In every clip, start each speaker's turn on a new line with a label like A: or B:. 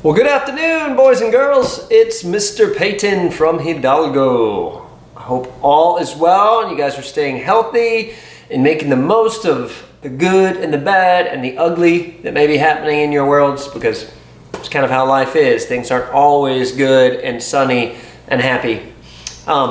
A: Well, good afternoon, boys and girls. It's Mr. Peyton from Hidalgo. I hope all is well and you guys are staying healthy and making the most of the good and the bad and the ugly that may be happening in your worlds, because it's kind of how life is. Things aren't always good and sunny and happy.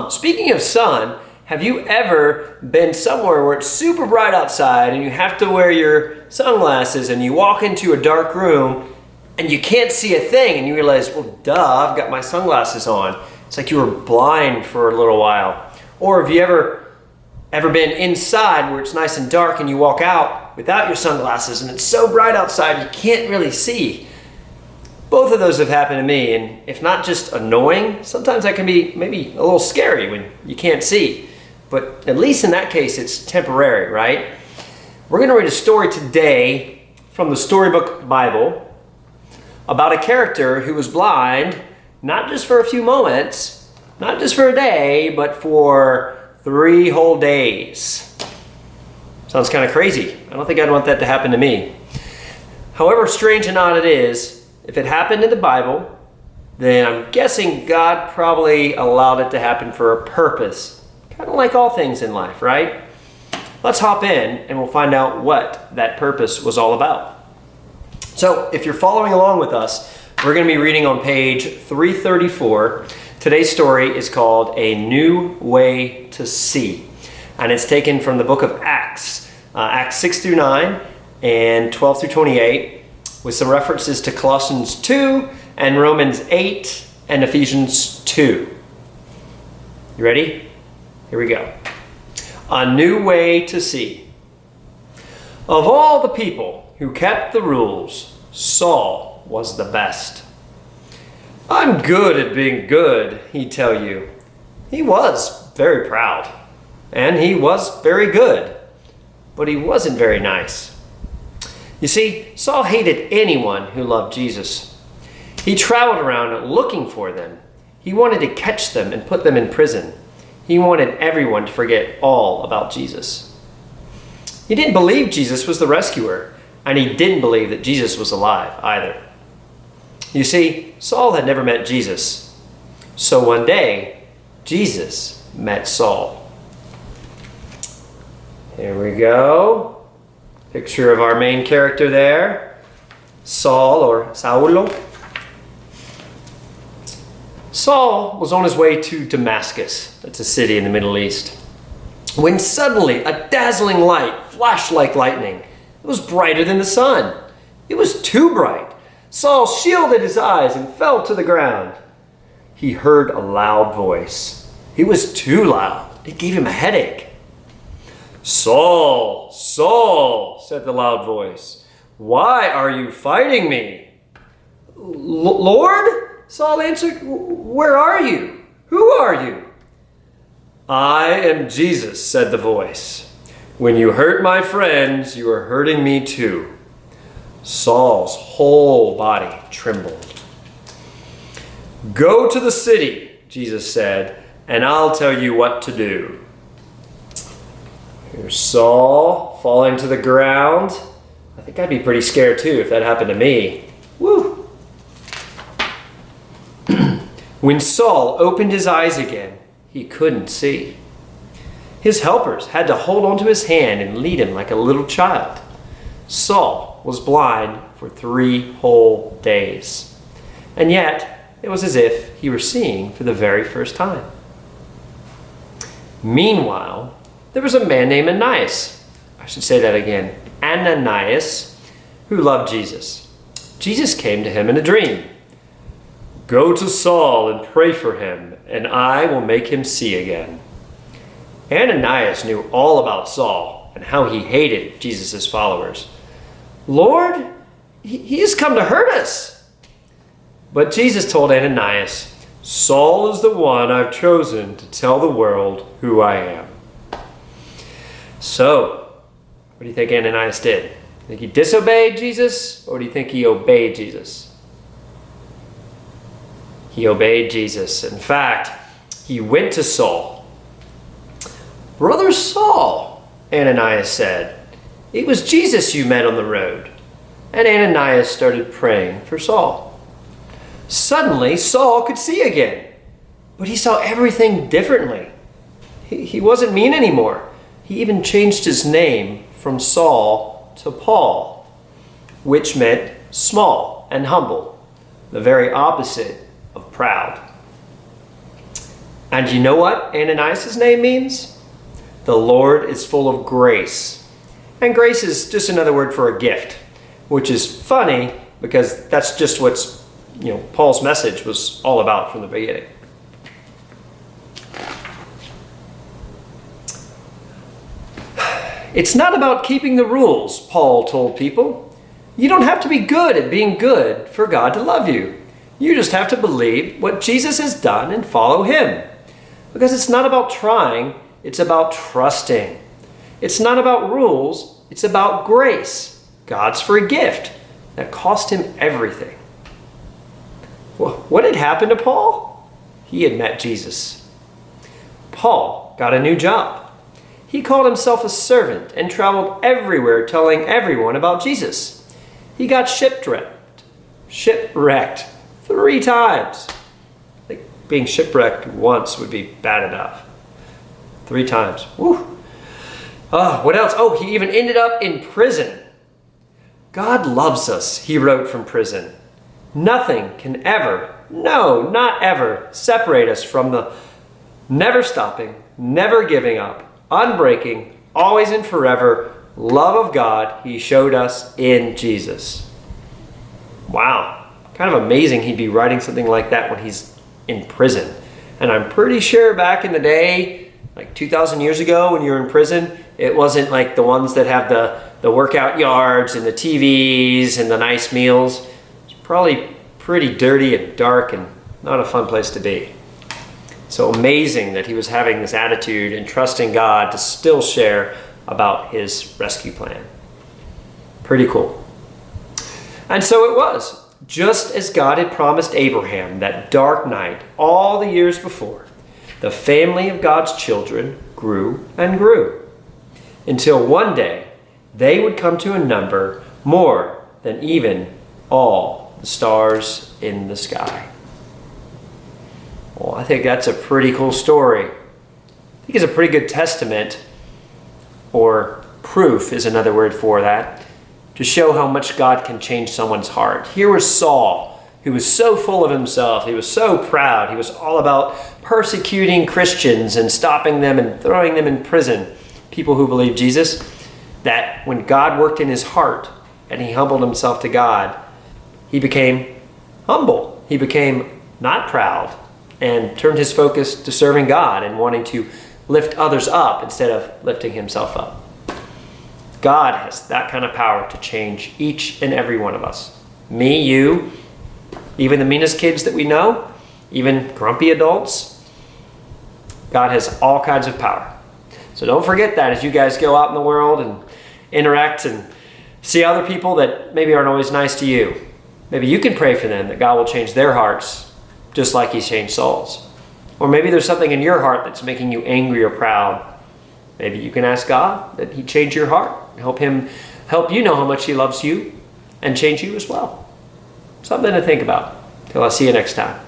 A: Speaking of sun, have you ever been somewhere where it's super bright outside and you have to wear your sunglasses and you walk into a dark room and you can't see a thing and you realize, well, duh, I've got my sunglasses on. It's like you were blind for a little while. Or have you ever been inside where it's nice and dark and you walk out without your sunglasses and it's so bright outside you can't really see? Both of those have happened to me, and if not just annoying, sometimes that can be maybe a little scary when you can't see. But at least in that case, it's temporary, right? We're going to read a story today from the Storybook Bible about a character who was blind, not just for a few moments, not just for a day, but for 3 whole days. Sounds kind of crazy. I don't think I'd want that to happen to me. However strange and odd it is, if it happened in the Bible, then I'm guessing God probably allowed it to happen for a purpose. Kind of like all things in life, right? Let's hop in and we'll find out what that purpose was all about. So if you're following along with us, we're going to be reading on page 334. Today's story is called A New Way to See. And it's taken from the book of Acts, Acts 6 through 9 and 12 through 28, with some references to Colossians 2 and Romans 8 and Ephesians 2. You ready? Here we go. A new way to see. Of all the people who kept the rules, Saul was the best. I'm good at being good, he'd tell you. He was very proud, and he was very good, but he wasn't very nice. You see, Saul hated anyone who loved Jesus. He traveled around looking for them. He wanted to catch them and put them in prison. He wanted everyone to forget all about Jesus. He didn't believe Jesus was the rescuer, and he didn't believe that Jesus was alive either. You see, Saul had never met Jesus. So one day, Jesus met Saul. Here we go. Picture of our main character there, Saul or Saulo. Saul was on his way to Damascus. That's a city in the Middle East, when suddenly a dazzling light flashed like lightning. It was brighter than the sun. It was too bright. Saul shielded his eyes and fell to the ground. He heard a loud voice. It was too loud. It gave him a headache. Saul, Saul, said the loud voice, why are you fighting me? Lord, Saul answered, where are you? Who are you? I am Jesus, said the voice. When you hurt my friends, you are hurting me too. Saul's whole body trembled. Go to the city, Jesus said, and I'll tell you what to do. Here's Saul falling to the ground. I think I'd be pretty scared too if that happened to me. Woo! When Saul opened his eyes again, he couldn't see. His helpers had to hold onto his hand and lead him like a little child. Saul was blind for 3 whole days. And yet, it was as if he were seeing for the very first time. Meanwhile, there was a man named Ananias. I should say that again. Ananias, who loved Jesus. Jesus came to him in a dream. Go to Saul and pray for him, and I will make him see again. Ananias knew all about Saul and how he hated Jesus' followers. Lord, he has come to hurt us. But Jesus told Ananias, Saul is the one I've chosen to tell the world who I am. So, what do you think Ananias did? Think he disobeyed Jesus, or do you think he obeyed Jesus? He obeyed Jesus. In fact, he went to Saul. Brother Saul, Ananias said, it was Jesus you met on the road. And Ananias started praying for Saul. Suddenly, Saul could see again, but he saw everything differently. He wasn't mean anymore. He even changed his name from Saul to Paul, which meant small and humble, the very opposite of proud. And you know what Ananias' name means? The Lord is full of grace. And grace is just another word for a gift, which is funny because that's just what's, Paul's message was all about from the beginning. It's not about keeping the rules, Paul told people. You don't have to be good at being good for God to love you. You just have to believe what Jesus has done and follow him. Because it's not about trying, it's about trusting. It's not about rules, it's about grace, God's free gift that cost him everything. Well, what had happened to Paul? He had met Jesus. Paul got a new job. He called himself a servant and traveled everywhere telling everyone about Jesus. He got shipwrecked 3 times. I think being shipwrecked once would be bad enough. 3 times. Woo. What else? He even ended up in prison. God loves us, he wrote from prison. Nothing can ever, no, not ever, separate us from the never stopping, never giving up, unbreaking, always and forever love of God he showed us in Jesus. Wow. Kind of amazing he'd be writing something like that when he's in prison. And I'm pretty sure back in the day, like 2,000 years ago when you were in prison, it wasn't like the ones that have the workout yards and the TVs and the nice meals. It's probably pretty dirty and dark and not a fun place to be. So amazing that he was having this attitude and trusting God to still share about his rescue plan. Pretty cool. And so it was, just as God had promised Abraham that dark night all the years before, the family of God's children grew and grew until one day they would come to a number more than even all the stars in the sky. Well, I think that's a pretty cool story. I think it's a pretty good testament, or proof is another word for that, to show how much God can change someone's heart. Here was Saul, who was so full of himself. He was so proud. He was all about persecuting Christians and stopping them and throwing them in prison, people who believed Jesus, that when God worked in his heart and he humbled himself to God, he became humble. He became not proud and turned his focus to serving God and wanting to lift others up instead of lifting himself up. God has that kind of power to change each and every one of us. Me, you, even the meanest kids that we know, even grumpy adults. God has all kinds of power. So don't forget that as you guys go out in the world and interact and see other people that maybe aren't always nice to you. Maybe you can pray for them that God will change their hearts just like he's changed Saul's. Or maybe there's something in your heart that's making you angry or proud. Maybe you can ask God that he change your heart and help you know how much he loves you and change you as well. Something to think about. Till I see you next time.